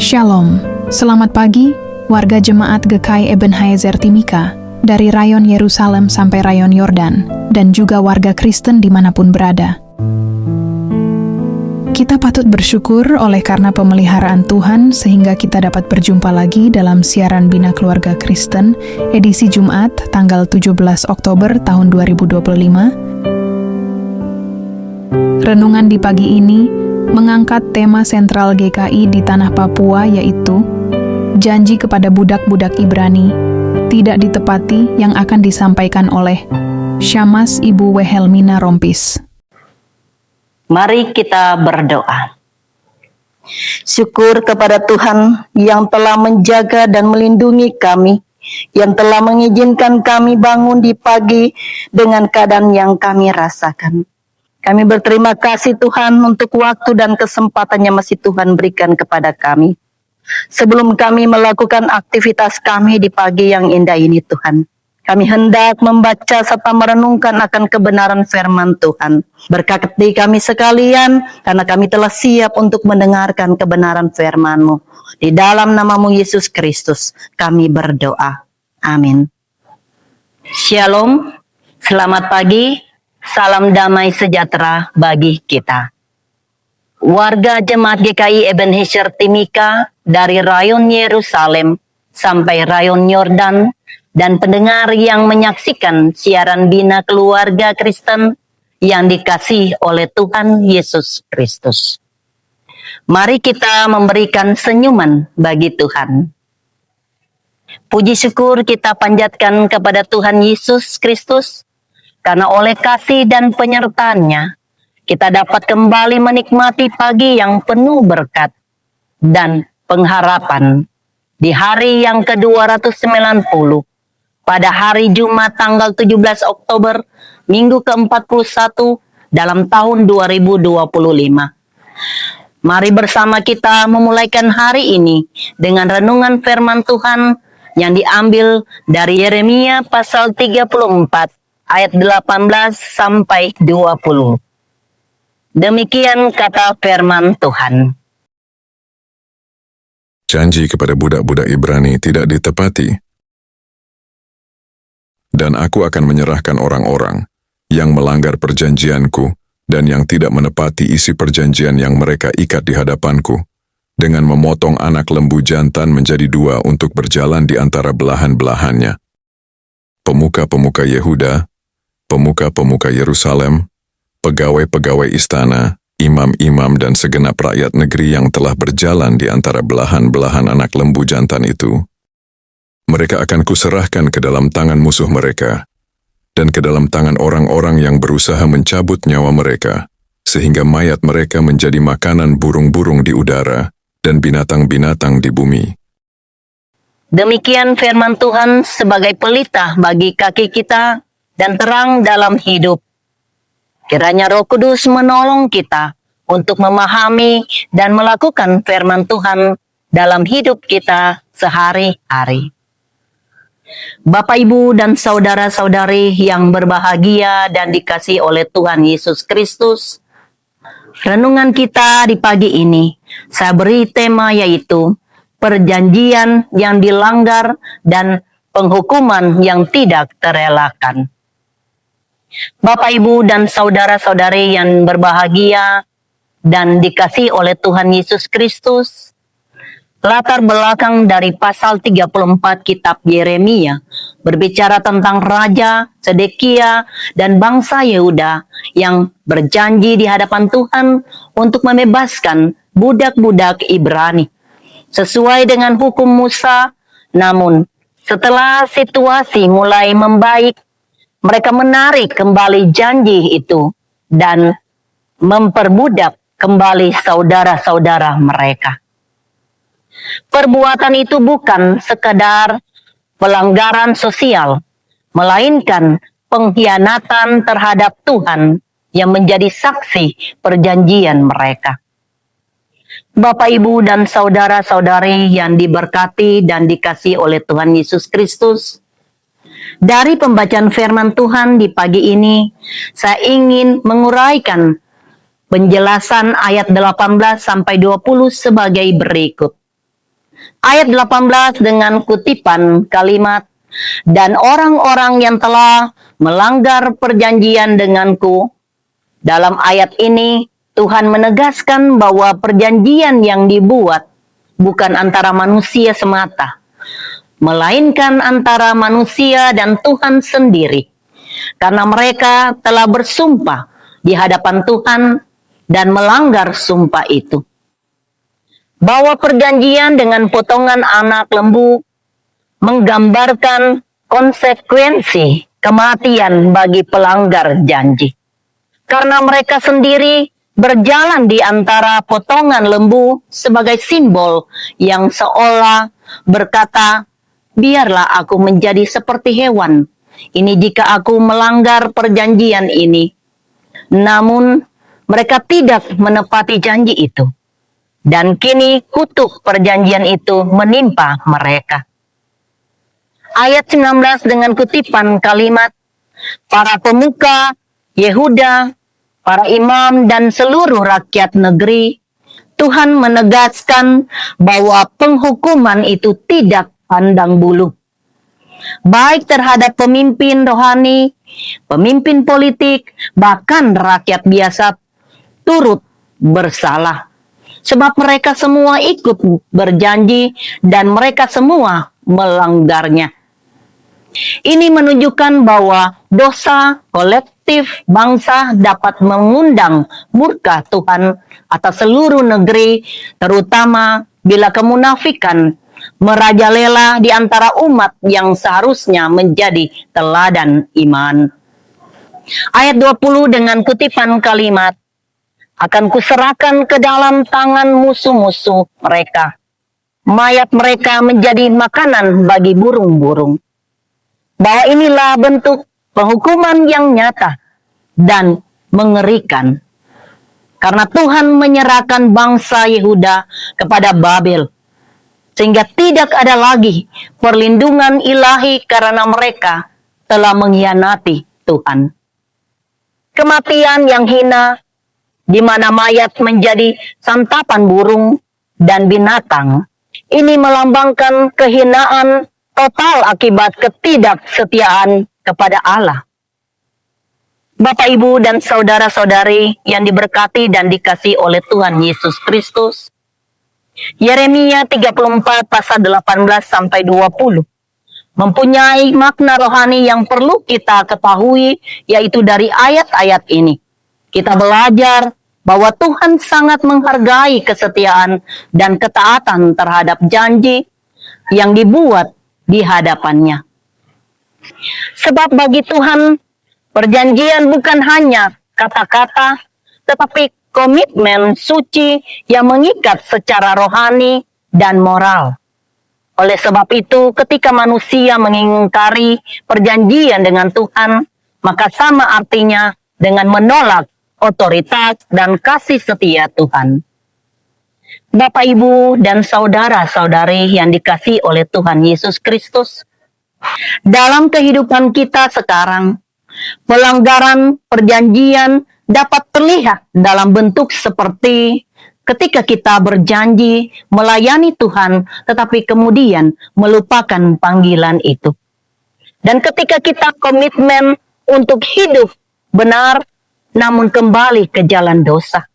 Shalom, selamat pagi, warga jemaat GKI Ebenezer Timika, dari rayon Yerusalem sampai rayon Yordan, dan juga warga Kristen dimanapun berada. Kita patut bersyukur oleh karena pemeliharaan Tuhan sehingga kita dapat berjumpa lagi dalam siaran Bina Keluarga Kristen, edisi Jumat, tanggal 17 Oktober tahun 2025. Renungan di pagi ini mengangkat tema sentral GKI di tanah Papua, yaitu janji kepada budak-budak Ibrani tidak ditepati, yang akan disampaikan oleh Syamas Ibu Wehelmina Rompis. Mari kita berdoa. Syukur kepada Tuhan yang telah menjaga dan melindungi kami, yang telah mengizinkan kami bangun di pagi dengan keadaan yang kami rasakan. Kami berterima kasih Tuhan untuk waktu dan kesempatan yang masih Tuhan berikan kepada kami. Sebelum kami melakukan aktivitas kami di pagi yang indah ini Tuhan, kami hendak membaca serta merenungkan akan kebenaran firman Tuhan. Berkati kami sekalian, karena kami telah siap untuk mendengarkan kebenaran firman-Mu. Di dalam nama-Mu Yesus Kristus, kami berdoa. Amin. Shalom, selamat pagi. Salam damai sejahtera bagi kita. Warga jemaat GKI Ebenezer Timika dari rayon Yerusalem sampai rayon Yordan dan pendengar yang menyaksikan siaran Bina Keluarga Kristen yang dikasihi oleh Tuhan Yesus Kristus. Mari kita memberikan senyuman bagi Tuhan. Puji syukur kita panjatkan kepada Tuhan Yesus Kristus, karena oleh kasih dan penyertaan-Nya, kita dapat kembali menikmati pagi yang penuh berkat dan pengharapan di hari yang ke-290, pada hari Jumat tanggal 17 Oktober, minggu ke-41 dalam tahun 2025. Mari bersama kita memulaikan hari ini dengan renungan firman Tuhan yang diambil dari Yeremia pasal 34, ayat 18 sampai 20. Demikian kata firman Tuhan. Janji kepada budak-budak Ibrani tidak ditepati, dan aku akan menyerahkan orang-orang yang melanggar perjanjianku dan yang tidak menepati isi perjanjian yang mereka ikat di hadapanku, dengan memotong anak lembu jantan menjadi dua untuk berjalan di antara belahan-belahannya. Pemuka-pemuka Yehuda, pemuka-pemuka Yerusalem, pegawai-pegawai istana, imam-imam dan segenap rakyat negeri yang telah berjalan di antara belahan-belahan anak lembu jantan itu, mereka akan kuserahkan ke dalam tangan musuh mereka, dan ke dalam tangan orang-orang yang berusaha mencabut nyawa mereka, sehingga mayat mereka menjadi makanan burung-burung di udara dan binatang-binatang di bumi. Demikian firman Tuhan sebagai pelita bagi kaki kita dan terang dalam hidup. Kiranya Roh Kudus menolong kita untuk memahami dan melakukan firman Tuhan dalam hidup kita sehari-hari. Bapak, Ibu, dan saudara-saudari yang berbahagia dan dikasihi oleh Tuhan Yesus Kristus, renungan kita di pagi ini saya beri tema yaitu perjanjian yang dilanggar dan penghukuman yang tidak terelakkan. Bapak, Ibu, dan saudara-saudari yang berbahagia dan dikasihi oleh Tuhan Yesus Kristus, latar belakang dari pasal 34 kitab Yeremia berbicara tentang Raja Sedekia dan bangsa Yehuda yang berjanji di hadapan Tuhan untuk membebaskan budak-budak Ibrani sesuai dengan hukum Musa. Namun setelah situasi mulai membaik, mereka menarik kembali janji itu dan memperbudak kembali saudara-saudara mereka. Perbuatan itu bukan sekadar pelanggaran sosial, melainkan pengkhianatan terhadap Tuhan yang menjadi saksi perjanjian mereka. Bapak, Ibu, dan saudara-saudari yang diberkati dan dikasihi oleh Tuhan Yesus Kristus, dari pembacaan firman Tuhan di pagi ini, saya ingin menguraikan penjelasan ayat 18 sampai 20 sebagai berikut. Ayat 18 dengan kutipan kalimat, "Dan orang-orang yang telah melanggar perjanjian denganku." Dalam ayat ini, Tuhan menegaskan bahwa perjanjian yang dibuat bukan antara manusia semata, melainkan antara manusia dan Tuhan sendiri. Karena mereka telah bersumpah di hadapan Tuhan dan melanggar sumpah itu. Bahwa perjanjian dengan potongan anak lembu menggambarkan konsekuensi kematian bagi pelanggar janji. Karena mereka sendiri berjalan di antara potongan lembu sebagai simbol yang seolah berkata, "Biarlah aku menjadi seperti hewan. Ini jika aku melanggar perjanjian ini." Namun, mereka tidak menepati janji itu. Dan kini kutuk perjanjian itu menimpa mereka. Ayat 19 dengan kutipan kalimat, "Para pemuka Yehuda, para imam dan seluruh rakyat negeri," Tuhan menegaskan bahwa penghukuman itu tidak pandang bulu. Baik terhadap pemimpin rohani, pemimpin politik, bahkan rakyat biasa turut bersalah. Sebab mereka semua ikut berjanji dan mereka semua melanggarnya. Ini menunjukkan bahwa dosa kolektif bangsa dapat mengundang murka Tuhan atas seluruh negeri, terutama bila kemunafikan merajalela di antara umat yang seharusnya menjadi teladan iman. Ayat 20 dengan kutipan kalimat, "Akan kuserahkan ke dalam tangan musuh-musuh mereka. Mayat mereka menjadi makanan bagi burung-burung." Bahwa inilah bentuk penghukuman yang nyata dan mengerikan. Karena Tuhan menyerahkan bangsa Yehuda kepada Babel, sehingga tidak ada lagi perlindungan ilahi karena mereka telah mengkhianati Tuhan. Kematian yang hina, di mana mayat menjadi santapan burung dan binatang, ini melambangkan kehinaan total akibat ketidaksetiaan kepada Allah. Bapak, Ibu, dan saudara-saudari yang diberkati dan dikasihi oleh Tuhan Yesus Kristus, Yeremia 34 pasal 18-20 mempunyai makna rohani yang perlu kita ketahui, yaitu dari ayat-ayat ini. Kita belajar bahwa Tuhan sangat menghargai kesetiaan dan ketaatan terhadap janji yang dibuat di hadapannya. Sebab bagi Tuhan, perjanjian bukan hanya kata-kata, tetapi komitmen suci yang mengikat secara rohani dan moral. Oleh sebab itu, ketika manusia mengingkari perjanjian dengan Tuhan, maka sama artinya dengan menolak otoritas dan kasih setia Tuhan. Bapak, Ibu, dan saudara-saudari yang dikasihi oleh Tuhan Yesus Kristus, dalam kehidupan kita sekarang, pelanggaran perjanjian dapat terlihat dalam bentuk seperti ketika kita berjanji melayani Tuhan, tetapi kemudian melupakan panggilan itu. Dan ketika kita komitmen untuk hidup benar, namun kembali ke jalan dosa.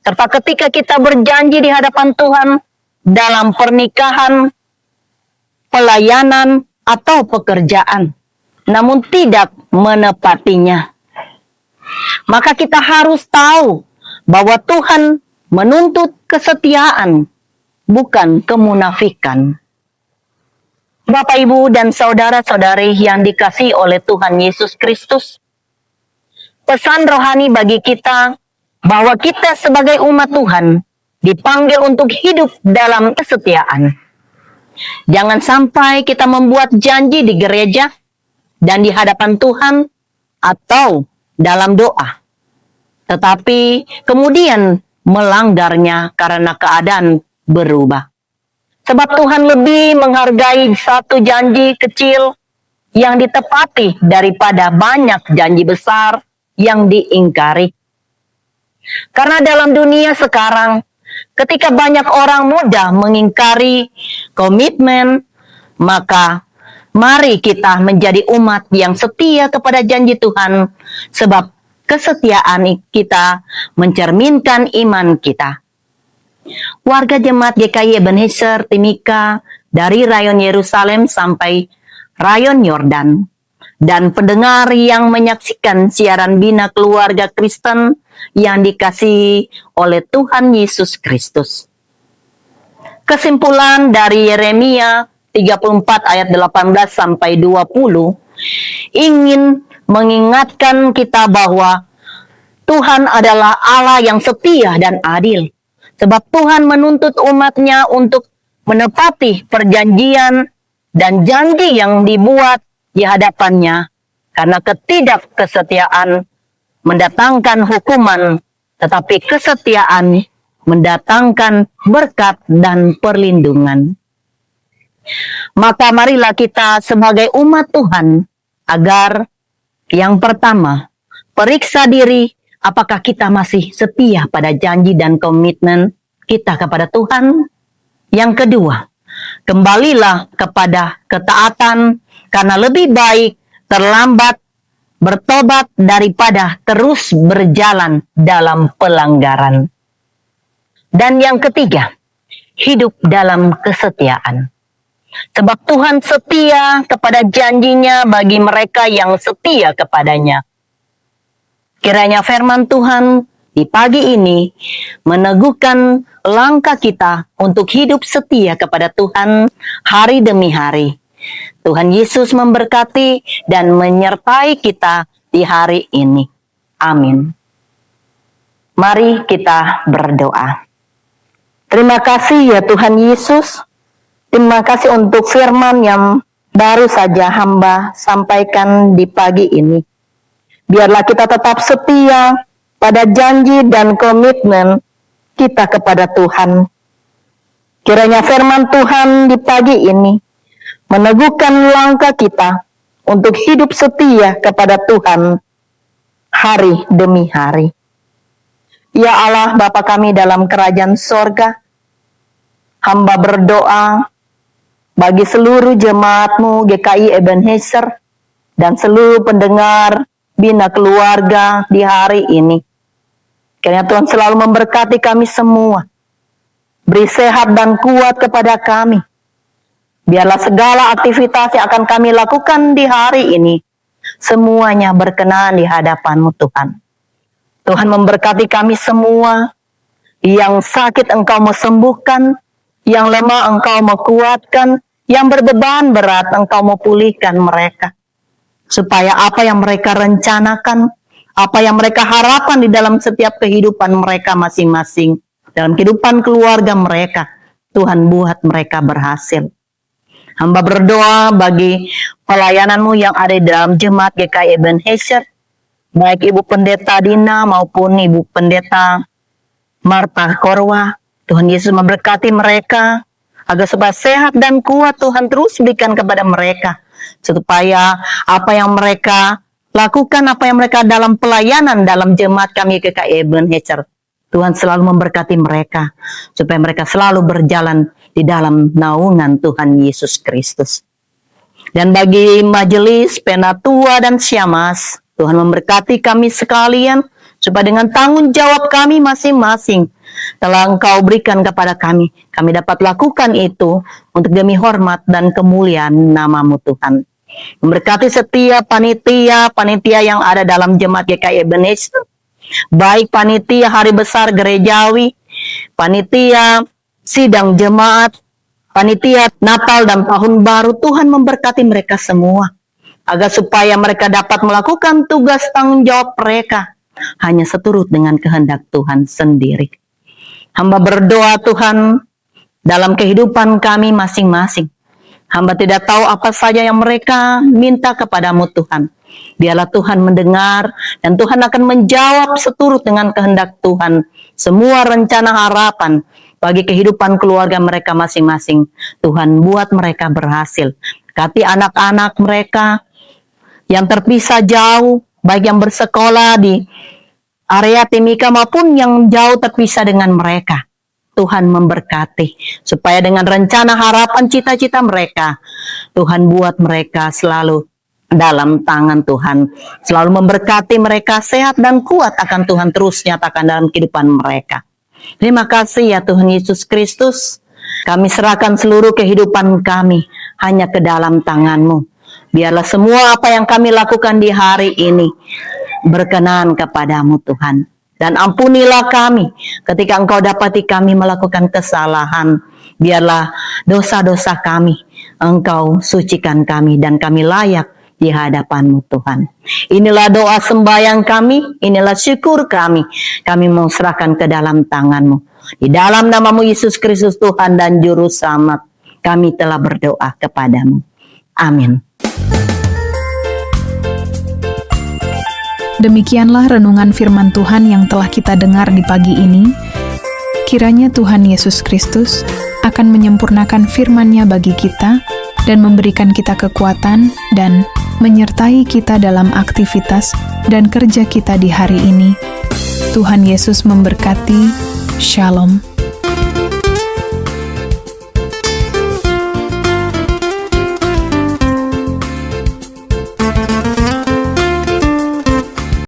Serta ketika kita berjanji di hadapan Tuhan dalam pernikahan, pelayanan, atau pekerjaan, namun tidak menepatinya. Maka kita harus tahu bahwa Tuhan menuntut kesetiaan, bukan kemunafikan. Bapak, Ibu, dan saudara-saudari yang dikasihi oleh Tuhan Yesus Kristus, pesan rohani bagi kita bahwa kita sebagai umat Tuhan dipanggil untuk hidup dalam kesetiaan. Jangan sampai kita membuat janji di gereja dan di hadapan Tuhan atau dalam doa, tetapi kemudian melanggarnya karena keadaan berubah. Sebab Tuhan lebih menghargai satu janji kecil yang ditepati daripada banyak janji besar yang diingkari. Karena dalam dunia sekarang, Ketika banyak orang mudah mengingkari komitmen, maka mari kita menjadi umat yang setia kepada janji Tuhan, sebab kesetiaan kita mencerminkan iman kita. Warga jemaat GKI Ebenezer Timika dari rayon Yerusalem sampai rayon Yordan, dan pendengar yang menyaksikan siaran Bina Keluarga Kristen yang dikasihi oleh Tuhan Yesus Kristus. Kesimpulan dari Yeremia 34 ayat 18 sampai 20 ingin mengingatkan kita bahwa Tuhan adalah Allah yang setia dan adil. Sebab Tuhan menuntut umatnya untuk menepati perjanjian dan janji yang dibuat di hadapannya, karena ketidakkesetiaan mendatangkan hukuman, tetapi kesetiaan mendatangkan berkat dan perlindungan. Maka marilah kita sebagai umat Tuhan, agar yang pertama, periksa diri apakah kita masih setia pada janji dan komitmen kita kepada Tuhan. Yang kedua, kembalilah kepada ketaatan, karena lebih baik terlambat bertobat daripada terus berjalan dalam pelanggaran. Dan yang ketiga, hidup dalam kesetiaan. Sebab Tuhan setia kepada janjinya bagi mereka yang setia kepadanya. Kiranya firman Tuhan di pagi ini meneguhkan langkah kita untuk hidup setia kepada Tuhan hari demi hari. Tuhan Yesus memberkati dan menyertai kita di hari ini. Amin. Mari kita berdoa. Terima kasih ya Tuhan Yesus. Terima kasih untuk firman yang baru saja hamba sampaikan di pagi ini. Biarlah kita tetap setia pada janji dan komitmen kita kepada Tuhan. Kiranya firman Tuhan di pagi ini meneguhkan langkah kita untuk hidup setia kepada Tuhan hari demi hari. Ya Allah Bapa kami dalam kerajaan sorga, hamba berdoa bagi seluruh jemaat-Mu GKI Ebenezer dan seluruh pendengar Bina Keluarga di hari ini. Kiranya Tuhan selalu memberkati kami semua. Beri sehat dan kuat kepada kami. Biarlah segala aktivitas yang akan kami lakukan di hari ini, semuanya berkenan di hadapan-Mu Tuhan. Tuhan memberkati kami semua. Yang sakit Engkau mau sembuhkan, yang lemah Engkau mau kuatkan, yang berbeban berat Engkau mau pulihkan mereka. Supaya apa yang mereka rencanakan, apa yang mereka harapkan di dalam setiap kehidupan mereka masing-masing, dalam kehidupan keluarga mereka, Tuhan buat mereka berhasil. Hamba berdoa bagi pelayanan-Mu yang ada di dalam jemaat GKI Ebenezer, baik Ibu Pendeta Dina maupun Ibu Pendeta Marta Korwa. Tuhan Yesus memberkati mereka, agar supaya sehat dan kuat Tuhan terus berikan kepada mereka. Supaya apa yang mereka lakukan, apa yang mereka dalam pelayanan dalam jemaat kami GKI Ebenezer, Tuhan selalu memberkati mereka, supaya mereka selalu berjalan di dalam naungan Tuhan Yesus Kristus. Dan bagi majelis Penatua dan Syamas, Tuhan memberkati kami sekalian, supaya dengan tanggung jawab kami masing-masing telah Engkau berikan kepada kami, kami dapat lakukan itu untuk demi hormat dan kemuliaan nama-Mu Tuhan. Memberkati setiap panitia yang ada dalam jemaat GKI Ebenezer, baik panitia hari besar gerejawi, panitia sidang jemaat, panitia Natal dan Tahun Baru. Tuhan memberkati mereka semua, agar supaya mereka dapat melakukan tugas tanggung jawab mereka hanya seturut dengan kehendak Tuhan sendiri. Hamba berdoa Tuhan, dalam kehidupan kami masing-masing, hamba tidak tahu apa saja yang mereka minta kepadamu Tuhan. Biarlah Tuhan mendengar dan Tuhan akan menjawab seturut dengan kehendak Tuhan. Semua rencana harapan bagi kehidupan keluarga mereka masing-masing, Tuhan buat mereka berhasil. Berkati anak-anak mereka yang terpisah jauh, baik yang bersekolah di area Timika maupun yang jauh terpisah dengan mereka. Tuhan memberkati, supaya dengan rencana, harapan, cita-cita mereka, Tuhan buat mereka selalu dalam tangan Tuhan, selalu memberkati mereka sehat dan kuat akan Tuhan terus nyatakan dalam kehidupan mereka. Terima kasih ya Tuhan Yesus Kristus, kami serahkan seluruh kehidupan kami hanya ke dalam tangan-Mu. Biarlah semua apa yang kami lakukan di hari ini berkenan kepadamu Tuhan. Dan ampunilah kami ketika Engkau dapati kami melakukan kesalahan. Biarlah dosa-dosa kami Engkau sucikan kami dan kami layak di hadapan-Mu Tuhan. Inilah doa sembahyang kami, inilah syukur kami. Kami mau serahkan ke dalam tangan-Mu. Di dalam nama-Mu Yesus Kristus Tuhan dan Juru Selamat, kami telah berdoa kepadamu. Amin. Demikianlah renungan firman Tuhan yang telah kita dengar di pagi ini. Kiranya Tuhan Yesus Kristus akan menyempurnakan firman-Nya bagi kita dan memberikan kita kekuatan dan menyertai kita dalam aktivitas dan kerja kita di hari ini. Tuhan Yesus memberkati. Shalom.